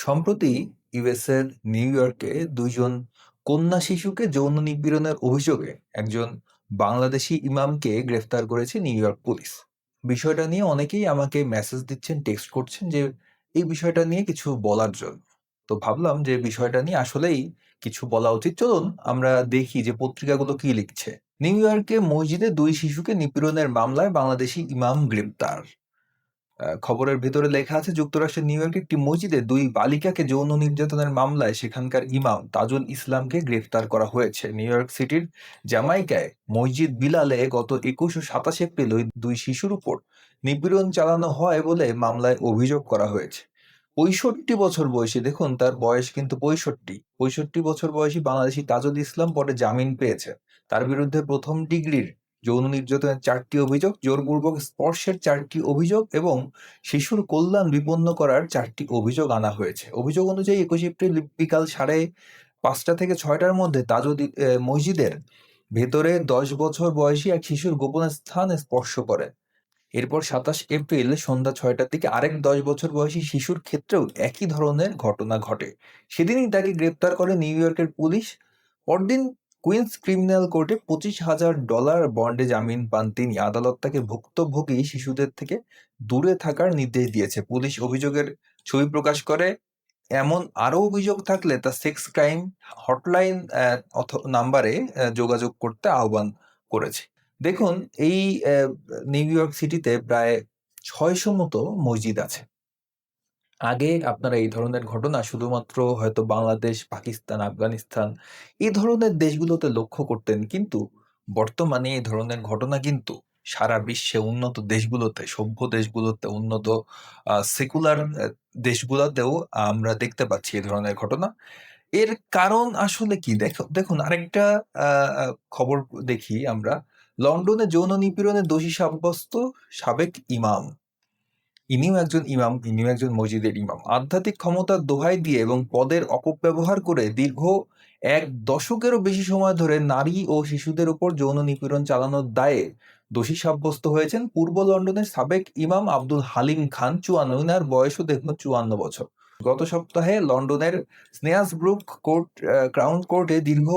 সম্প্রতি ইউএসের নিউ ইয়র্কে দুইজন কন্যা শিশুকে যৌন নিপীড়নের অভিযোগে একজন বাংলাদেশি ইমামকে গ্রেফতার করেছে নিউ ইয়র্ক পুলিশ। বিষয়টা নিয়ে অনেকেই আমাকে মেসেজ দিচ্ছেন, টেক্সট করছেন যে এই বিষয়টা নিয়ে কিছু বলার জন্য। তো ভাবলাম যে বিষয়টা নিয়ে আসলেই কিছু বলা উচিত। চলুন আমরা দেখি যে পত্রিকাগুলো কি লিখছে। নিউ ইয়র্কে মসজিদে দুই শিশুকে নিপীড়নের মামলায় বাংলাদেশি ইমাম গ্রেপ্তার। খবরের ভেতরে লেখা আছে, যুক্তরাষ্ট্রের নিউ ইয়র্কে একটি মসজিদে দুই বালিকাকে যৌন নির্যাতনের মামলায় সেখানকার ইমাম তাজুল ইসলামকে গ্রেফতার করা হয়েছে। নিউ ইয়র্ক সিটির জ্যামাইকায় মসজিদ বিলালে গত 21 ও 27 এপ্রিল ওই দুই শিশুর উপর নিপীড়ন চালানো হয় বলে মামলায় অভিযোগ করা হয়েছে। 65 বছর বয়সী, দেখুন তার বয়স কিন্তু 65 বছর বয়সী বাংলাদেশি তাজুল ইসলাম পরে জামিন পেয়েছে। তার বিরুদ্ধে প্রথম ডিগ্রির যৌন নির্যাতনের 4টি অভিযোগ, জোরপূর্বক স্পর্শের 4টি অভিযোগ এবং শিশুর কল্যাণ বিপন্ন করার 4টি অভিযোগ আনা হয়েছে। অভিযোগ অনুযায়ী 21 এপ্রিল বিকাল 5:30 থেকে 6টার মধ্যে মসজিদের ভেতরে 10 বছর বয়সী এক শিশুর গোপন স্থান স্পর্শ করে। এরপর 27 এপ্রিল সন্ধ্যা 6টার দিকে আরেক 10 বছর বয়সী শিশুর ক্ষেত্রেও একই ধরনের ঘটনা ঘটে। সেদিনই তাকে গ্রেপ্তার করে নিউ ইয়র্কের পুলিশ। পরদিন কুইন্স ক্রিমিনাল কোর্টে $25,000 বন্ডে জামিন পান তিনি। আদালত তাকে ভুক্তভোগী শিশুদের থেকে দূরে থাকার নির্দেশ দিয়েছে। পুলিশ অভিযোগের ছবি প্রকাশ করে। এমন আরো অভিযোগ থাকলে তা সেক্স ক্রাইম হটলাইন নাম্বারে যোগাযোগ করতে আহ্বান করেছে। দেখুন, এই নিউ ইয়র্ক সিটিতে প্রায় 600 মতো মসজিদ আছে। আগে আপনারা এই ধরনের ঘটনা শুধুমাত্র হয়তো বাংলাদেশ, পাকিস্তান, আফগানিস্তান এই ধরনের দেশগুলোতে লক্ষ্য করতেন, কিন্তু বর্তমানে এই ধরনের ঘটনা কিন্তু সারা বিশ্বে উন্নত দেশগুলোতে, সভ্য দেশগুলোতে, উন্নত সেকুলার দেশগুলোতেও আমরা দেখতে পাচ্ছি এই ধরনের ঘটনা। এর কারণ আসলে কি? দেখুন আরেকটা খবর দেখি আমরা। লন্ডনে যৌন নিপীড়নে দোষী সাব্যস্ত সাবেক ইমাম। ইনিও একজন মসজিদের ইমাম। আধ্যাত্মিক ক্ষমতার দোহাই দিয়ে এবং পদের অপব্যবহার করে দীর্ঘ 1 দশকেরও বেশি সময় ধরে নারী ও শিশুদের উপর যৌন নিপীড়ন চালানোর দায়ে দোষী সাব্যস্ত হয়েছেন পূর্ব লন্ডনের সাবেক ইমাম আব্দুল হালিম খান, 54। ওনার বয়সও দেখুন 54 বছর। গত সপ্তাহে লন্ডনের স্নেয়াসব্রুক ক্রাউন কোর্টে দীর্ঘ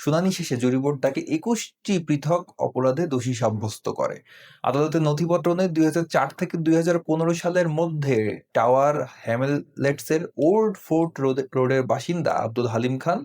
শুনানি শেষে জুরি বোর্ড তাকে 21টি পৃথক অপরাধে দোষী সাব্যস্ত করে। আদালতের নথিপত্র অনুযায়ী 2004 থেকে 2015 সালের মধ্যে টাওয়ার হ্যামলেটসের ওল্ড ফোর্ট রোডের বাসিন্দা আব্দুল হালিম খান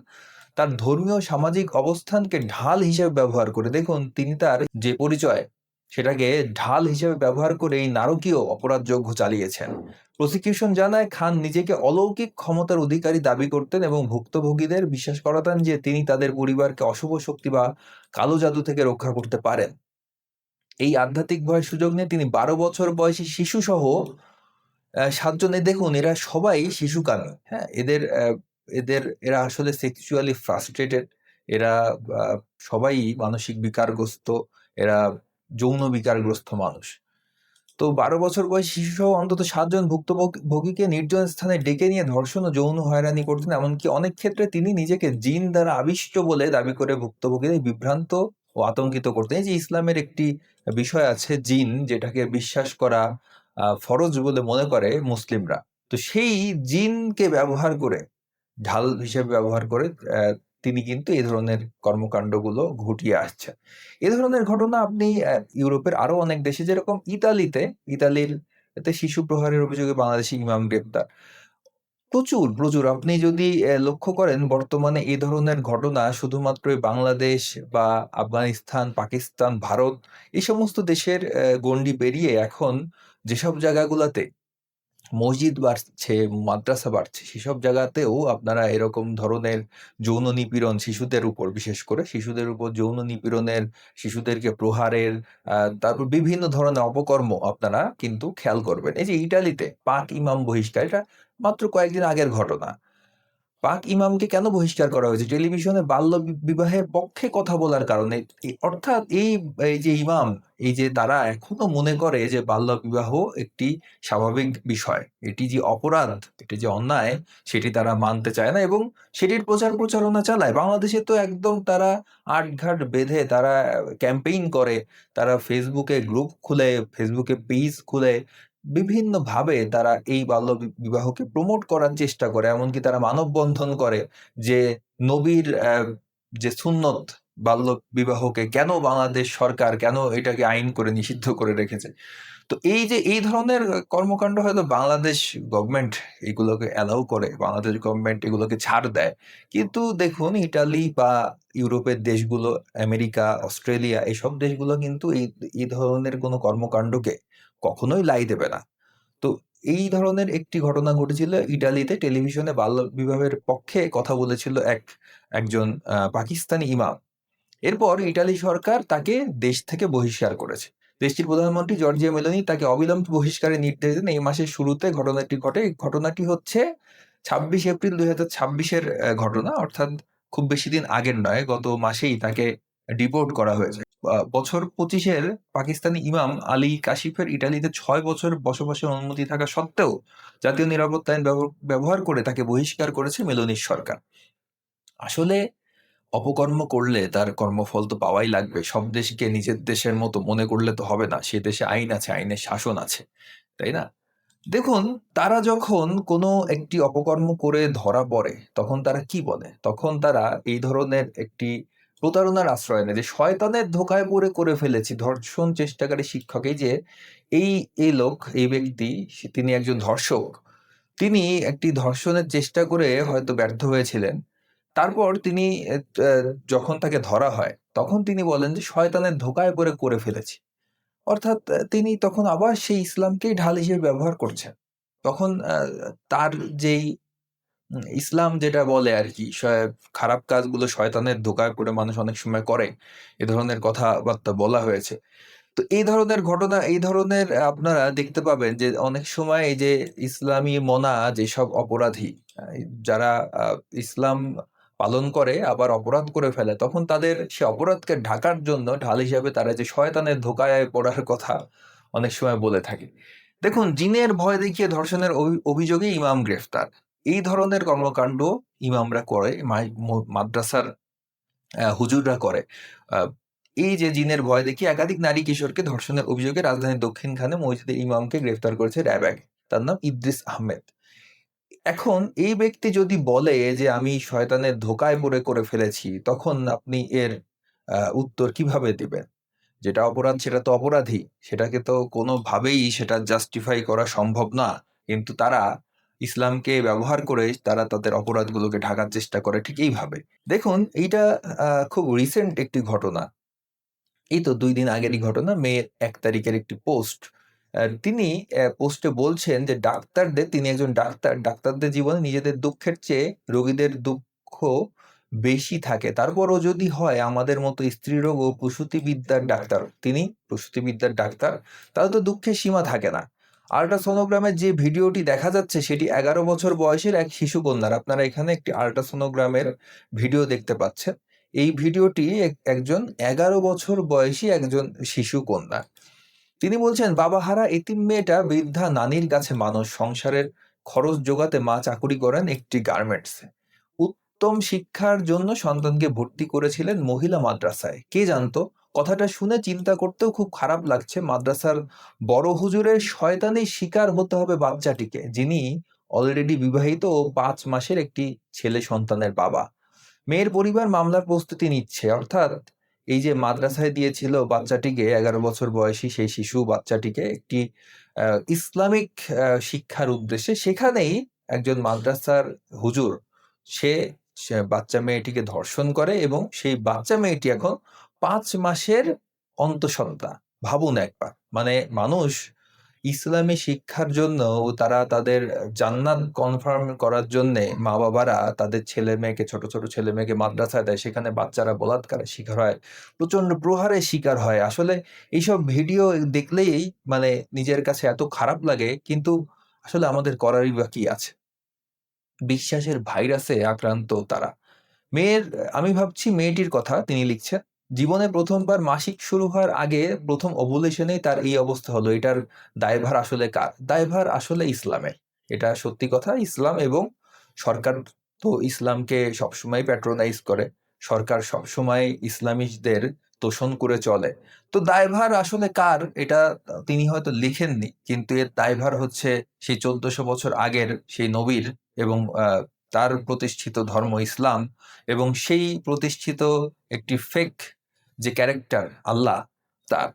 তার ধর্মীয় সামাজিক অবস্থানকে ঢাল হিসেবে ব্যবহার করে, দেখুন তিনি তার যে পরিচয় সেটাকে ঢাল হিসেবে ব্যবহার করে এই নারকীয় অপরাধযজ্ঞ চালিয়েছেন। প্রসিকিউশন জানায়, খান নিজেকে অলৌকিক ক্ষমতার অধিকারী দাবি করতেন এবং ভুক্তভোগীদের বিশ্বাস করাতেন যে তিনি তাদের পরিবারকে অশুভ শক্তি বা কালো জাদু থেকে রক্ষা করতে পারেন। এই আধ্যাত্মিক ভয়ের সুযোগ নিয়ে তিনি 12 বছর বয়সী শিশু সহ 7 জনে, দেখুন এরা সবাই শিশুকামী। হ্যাঁ, এরা আসলে সেক্সুয়ালি ফ্রাস্ট্রেটেড। এরা সবাই মানসিক বিকারগ্রস্ত। এরা যৌন বিকারগ্রস্ত মানুষ। তো 12 বছর বয়সী শিশু সহ অন্তত 7 জন ভুক্তভোগীকে নির্জন স্থানে ডেকে নিয়ে ধর্ষণ ও যৌন হয়রানি করতেন। এমনকি অনেক ক্ষেত্রে তিনি নিজেকে জিন দ্বারা আবিষ্ট বলে দাবি করে ভুক্তভোগীদের বিভ্রান্ত ও আতঙ্কিত করতেন। এই যে ইসলামের একটি বিষয় আছে জিন, যেটাকে বিশ্বাস করা ফরজ বলে মনে করে মুসলিমরা। তো সেই জিনকে ব্যবহার করে, ঢাল হিসেবে ব্যবহার করে তিনি কিন্তু এই ধরনের কর্মকাণ্ডগুলো ঘটিয়ে আসছেন। এ ধরনের ঘটনা আপনি ইউরোপের আরো অনেক দেশে, যেরকম ইতালির শিশু প্রহারের অভিযোগে বাংলাদেশি ইমাম গ্রেপ্তার। প্রচুর প্রচুর আপনি যদি লক্ষ্য করেন, বর্তমানে এই ধরনের ঘটনা শুধুমাত্র বাংলাদেশ বা আফগানিস্তান, পাকিস্তান, ভারত এই সমস্ত দেশের গণ্ডি পেরিয়ে এখন যেসব জায়গাগুলোতে মসজিদ বাড়ছে, মাদ্রাসা বাড়ছে, সেসব জায়গাতেও আপনারা এরকম ধরনের যৌন নিপীড়ন শিশুদের উপর, বিশেষ করে শিশুদের উপর যৌন নিপীড়নের, শিশুদেরকে প্রহারের, তারপর বিভিন্ন ধরনের অপকর্ম আপনারা কিন্তু খেয়াল করবেন। এই যে ইটালিতে পাক ইমাম বহিষ্কার, এটা মাত্র কয়েকদিন আগের ঘটনা। পাক ইমামকে কেন বহিষ্কার করা হয়েছে? টেলিভিশনে বাল্য বিবাহের পক্ষে কথা বলার কারণে। অর্থাৎ এই যে ইমাম, এই যে তারা এখনো মনে করে যে বাল্য বিবাহ একটি স্বাভাবিক বিষয়, এটি যে অপরাধ, এটি যে অন্যায়, সেটি তারা মানতে চায় না এবং সেটির প্রচারণা চালায়। বাংলাদেশে তো একদম তারা আটঘাট বেঁধে তারা ক্যাম্পেইন করে, তারা ফেসবুকে গ্রুপ খুলে, ফেসবুকে পেজ খুলে বিভিন্নভাবে তারা এই বাল্য বিবাহকে প্রমোট করার চেষ্টা করে। এমনকি তারা মানববন্ধন করে যে নবীর যে সুন্নত বাল্য বিবাহকে কেন বাংলাদেশ সরকার কেন এটাকে আইন করে নিষিদ্ধ করে রেখেছে। তো এই যে এই ধরনের কর্মকাণ্ড হয়তো বাংলাদেশ গভর্নমেন্ট এগুলোকে অ্যালাউ করে, বাংলাদেশ গভর্নমেন্ট এগুলোকে ছাড় দেয়। কিন্তু দেখুন ইটালি বা ইউরোপের দেশগুলো, আমেরিকা, অস্ট্রেলিয়া এসব দেশগুলো কিন্তু এই ধরনের কোনো কর্মকাণ্ডকে কখনোই লাই দেবে না। তো এই ধরনের একটি ঘটনা ঘটেছিল ইটালিতে। টেলিভিশনে বাল্য বিবাহের পক্ষে কথা বলেছিল একজন পাকিস্তানি ইমাম। এরপর ইটালি সরকার তাকে দেশ থেকে বহিষ্কার করেছে। দেশটির প্রধানমন্ত্রী জর্জিয়া মেলোনি তাকে অবিলম্বে বহিষ্কারের নির্দেশ দেন। এই মাসের শুরুতে ঘটনাটি ঘটে। এই ঘটনাটি হচ্ছে ২৬ এপ্রিল ২০২৬-এর ঘটনা, অর্থাৎ খুব বেশি দিন আগের নয়, গত মাসেই তাকে ডিপোর্ট করা হয়েছে। বছর ২৫-এর পাকিস্তানি ইমাম আলী কাশিফের ইটালিতে ৬ বছর বসবাসের অনুমতি থাকা সত্ত্বেও জাতীয় নিরাপত্তা আইন ব্যবহার করে তাকে বহিষ্কার করেছে মেলোনির সরকার। আসলে অপকর্ম করলে তার কর্মফল তো পাওয়াই লাগবে। সব দেশকে নিজের দেশের মতো মনে করলে তো হবে না। সে দেশে আইন আছে, আইনের শাসন আছে। তাই না? দেখুন, তারা যখন কোনো একটি অপকর্ম করে ধরা পড়ে, তখন তারা কি বলে? তখন তারা এই ধরনের একটি প্রতারণার আশ্রয় নেয় যে, শয়তানের ধোঁকায় পড়ে করে ফেলেছি। ধর্ষণ চেষ্টাকারী শিক্ষক এই যে এই লোক, এই ব্যক্তি তিনি একজন ধর্ষক। তিনি একটি ধর্ষণের চেষ্টা করে হয়তো ব্যর্থ হয়েছিলেন। তারপর তিনি এ ত্যা যখন তাকে ধরা হয়, তখন তিনি বলেন যে, "শয়তানের ধোঁকায় পড়ে করে ফেলেছি।" অর্থাৎ তিনি তখন আবার সেই ইসলামকেই ঢাল হিসেবে ব্যবহার করছেন। তখন তার যেই ইসলাম যেটা বলে আরকি, খারাপ কাজগুলো শয়তানের ধোঁকায় পড়ে মানুষ অনেক সময় করে। এ ধরনের কথাবার্তা বলা হয়েছে। তো এই ধরনের ঘটনা, এই ধরনের আপনারা দেখতে পাবেন যে অনেক সময় এই যে ইসলামী মনা যেসব অপরাধী আ যারা আ ইসলাম পালন করে আবার অপরাধ করে ফেলে, তখন তাদের সে অপরাধকে ঢাকার জন্য ঢাল হিসেবে তারা যে শয়তানের ধোঁকায় পড়ার কথা অনেক সময় বলে থাকে। দেখুন, জিনের ভয় দেখিয়ে ধর্ষণের অভিযোগে ইমাম গ্রেফতার। এই ধরনের কর্মকাণ্ড ইমামরা করে, মাদ্রাসার হুজুররা করে। আ এই যে জিনের ভয় দেখিয়ে একাধিক নারী কিশোরকে ধর্ষণের অভিযোগে রাজধানীর দক্ষিণখানে মসজিদের ইমামকে গ্রেফতার করেছে র‍্যাব ১। তার নাম ইদ্রিস আহমেদ। এখন এই ব্যক্তি যদি বলে যে আমি শয়তানের ধোঁকায় পড়ে করে ফেলেছি, তখন আপনি এর উত্তর কিভাবে দিবেন? যেটা অপরাধ সেটা তো অপরাধী। সেটাকে তো কোনোভাবেই সেটা জাস্টিফাই করা সম্ভব না। কিন্তু তারা ইসলামকে ব্যবহার করে তারা তাদের অপরাধগুলোকে ঢাকার চেষ্টা করে ঠিক এইভাবে। দেখুন, এইটা খুব রিসেন্ট একটি ঘটনা। এই তো ২ দিন আগেরই ঘটনা। মে ১ তারিখের একটি পোস্ট। তিনি পোস্টে বলছেন যে তিনি একজন ডাক্তার। ডাক্তারদের জীবনে নিজেদের দুঃখের চেয়ে রোগীদের দুঃখ বেশি থাকে। তারপরও যদি হয় আমাদের মতো স্ত্রীরোগ ও প্রসূতিবিদ্যার ডাক্তার, তিনি প্রসূতিবিদ্যার ডাক্তার, তাহলে তো দুঃখের সীমা থাকে না। আল্ট্রাসোনোগ্রামের যে ভিডিওটি দেখা যাচ্ছে সেটি ১১ বছর বয়সের এক শিশু কন্যার। আপনারা এখানে একটি আল্ট্রাসোনোগ্রামের ভিডিও দেখতে পাচ্ছেন। এই ভিডিওটি একজন ১১ বছর বয়সী একজন শিশু কন্যা। তিনি বলছেন, "বাবাহারা এতিম মেয়েটা বৃদ্ধা নানির কাছে মানুষ। সংসারের খরচ জোগাতে মা চাকুরি করেন একটি গার্মেন্টসে। উত্তম শিক্ষার জন্য সন্তানকে ভর্তি করেছিলেন মহিলা মাদ্রাসায়। কে জানতো?" কথাটা শুনে চিন্তা করতেও খুব খারাপ লাগছে। মাদ্রাসার বড় হুজুরের শয়তানির শিকার হতে হবে বাচ্চাটিকে, যিনি অলরেডি বিবাহিত ও ৫ মাসের একটি ছেলে সন্তানের বাবা। মেয়ের পরিবার মামলার প্রস্তুতি নিচ্ছে। অর্থাৎ এই যে মাদ্রাসায় দিয়েছিল বাচ্চাটিকে, ১১ বছর বয়সী সেই শিশু বাচ্চাটিকে একটি আ ইসলামিক শিক্ষার উদ্দেশ্যে, সেখানেই একজন মাদ্রাসার হুজুর সে সে বাচ্চা মেয়েটিকে ধর্ষণ করে এবং সেই বাচ্চা মেয়েটি এখন ৫ মাসের অন্তঃসত্ত্বা। ভাবুন একবার। মানে মানুষ ইসলামী শিক্ষার জন্য তারা তাদের জান্নাত কনফার্ম করার জন্যে মা-বাবারা তাদের ছেলে-মেয়েকে, ছোট ছেলে-মেয়েকে মাদ্রাসায় দেয়। সেখানে বাচ্চারা বলাৎকারের শিকার হয়। প্রচন্ড প্রহারের শিকার হয়। আসলে এইসব ভিডিও দেখলেই মানে নিজের কাছে এত খারাপ লাগে, কিন্তু আসলে আমাদের করারই বা কি আছে? বিশ্বাসের ভাইরাসে আক্রান্ত তারা। আমি ভাবছি মেয়েটির কথা তিনি লিখছেন। জীবনে ১ম বার মাসিক শুরু হওয়ার আগে ১ম ওভুলেশনেই তার এই অবস্থা হলো। এটার দায়ভার আসলে কার? দায়ভার আসলে ইসলামের। এটা সত্যি কথা। ইসলাম এবং সরকার তো ইসলামকে সবসময় প্যাট্রোনাইজ করে। সরকার সবসময় ইসলামিস্টদের তোষণ করে চলে। তো দায়ভার আসলে কার এটা তিনি হয়তো লিখেননি, কিন্তু এর দায়ভার হচ্ছে সেই 1400 বছর আগের সেই নবীর এবং তার প্রতিষ্ঠিত ধর্ম ইসলাম এবং সেই প্রতিষ্ঠিত একটি ফেক যে ক্যারেক্টার আল্লাহ তার।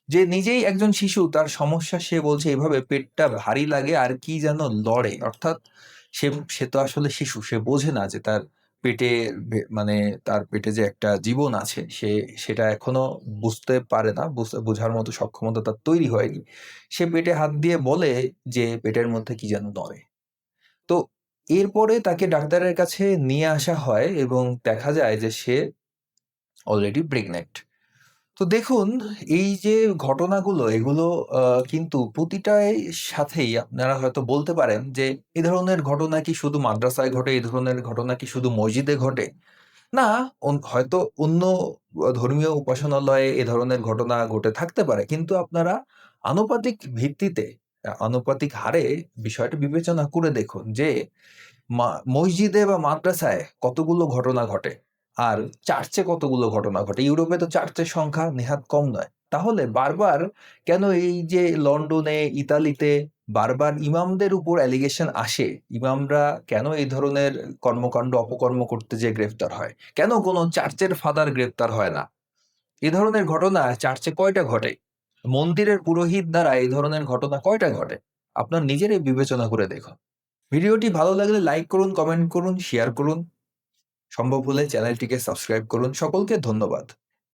যে নিজেই একজন শিশু, তার সমস্যা সে বলছে এভাবে পেটটা ভারী লাগে আর কি যেন লড়ে, অর্থাৎ সে সে তো আসলে শিশু, সে বোঝে না যে তার পেটে মানে তার পেটে যে একটা জীবন আছে সে সেটা এখনো বুঝতে পারে না, বোঝার মতো সক্ষমতা তার তৈরি হয়নি। সে পেটে হাত দিয়ে বলে যে পেটের মধ্যে কি যেন নড়ে। তো এরপরে তাকে ডাক্তারের কাছে নিয়ে আসা হয় এবং দেখা যায় যে সে অলরেডি প্রেগনেন্ট। তো দেখুন, এই যে ঘটনাগুলো এগুলো কিন্তু প্রতিটার সাথেই আপনারা হয়তো বলতে পারেন যে এই ধরনের ঘটনা কি শুধু মাদ্রাসায় ঘটে, এই ধরনের ঘটনা কি শুধু মসজিদে ঘটে? না, হয়তো অন্য ধর্মীয় উপাসনালয়ে এ ধরনের ঘটনা ঘটে থাকতে পারে। কিন্তু আপনারা আনুপাতিক ভিত্তিতে আনুপাতিক হারে বিষয়টা বিবেচনা করে দেখুন যে মসজিদে বা মাদ্রাসায় কতগুলো ঘটনা ঘটে আর চার্চে কতগুলো ঘটনা ঘটে। ইউরোপে তো চার্চের সংখ্যা নেহাত কম নয়। তাহলে বারবার কেন এই যে লন্ডনে, ইতালিতে বারবার ইমামদের উপর অ্যালিগেশন আসে? ইমামরা কেন এই ধরনের কর্মকাণ্ড অপকর্ম করতে যেয়ে গ্রেফতার হয়? কেন কোনো চার্চের ফাদার গ্রেফতার হয় না? এ ধরনের ঘটনা চার্চে কয়টা ঘটে? মন্দিরের পুরোহিত দ্বারা এই ধরনের ঘটনা কয়টা ঘটে? আপনার নিজেরই বিবেচনা করে দেখুন। ভিডিওটি ভালো লাগলে লাইক করুন, কমেন্ট করুন, শেয়ার করুন। সম্ভব হলে চ্যানেলটিকে সাবস্ক্রাইব করুন। সকলকে ধন্যবাদ।